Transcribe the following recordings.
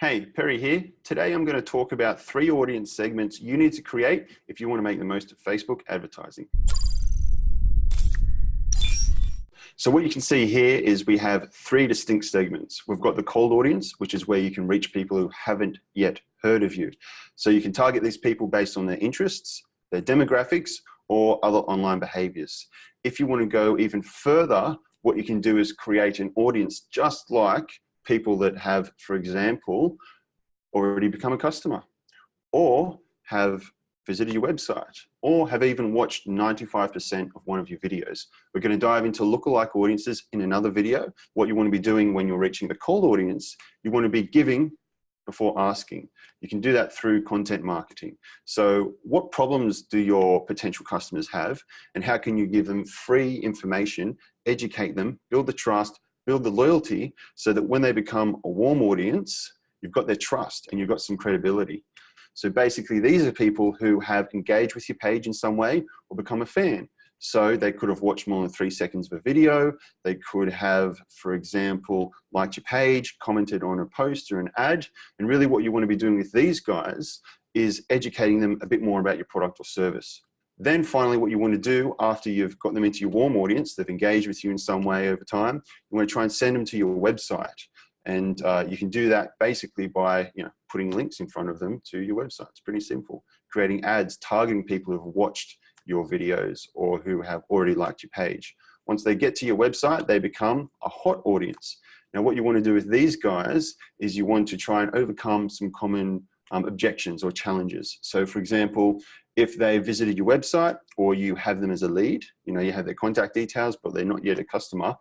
Hey, Perry here. Today I'm going to talk about 3 audience segments you need to create if you want to make the most of Facebook advertising. So what you can see here is we have 3 distinct segments. We've got the cold audience, which is where you can reach people who haven't yet heard of you. So you can target these people based on their interests, their demographics, or other online behaviors. If you want to go even further, what you can do is create an audience just like people that have, for example, already become a customer, or have visited your website, or have even watched 95% of one of your videos. We're going to dive into lookalike audiences in another video. What you want to be doing when you're reaching the cold audience, you want to be giving before asking. You can do that through content marketing. So what problems do your potential customers have, and how can you give them free information, educate them, build the trust, build the loyalty, so that when they become a warm audience, you've got their trust and you've got some credibility. So basically, these are people who have engaged with your page in some way or become a fan. So they could have watched more than 3 seconds of a video. They could have, for example, liked your page, commented on a post or an ad. And really what you want to be doing with these guys is educating them a bit more about your product or service. Then finally, what you want to do after you've got them into your warm audience, they've engaged with you in some way over time, you want to try and send them to your website. And you can do that basically by putting links in front of them to your website. It's pretty simple. Creating ads, targeting people who've watched your videos or who have already liked your page. Once they get to your website, they become a hot audience. Now, what you want to do with these guys is you want to try and overcome some common objections or challenges. So for example, if they visited your website or you have them as a lead, you have their contact details, but they're not yet a customer,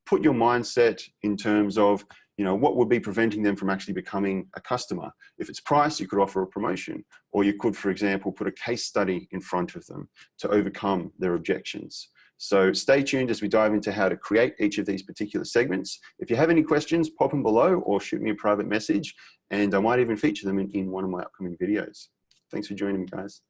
put your mindset in terms of what would be preventing them from actually becoming a customer. If it's price, you could offer a promotion, or you could, for example, put a case study in front of them to overcome their objections. So stay tuned as we dive into how to create each of these particular segments. If you have any questions, pop them below or shoot me a private message, and I might even feature them in one of my upcoming videos. Thanks for joining me, guys.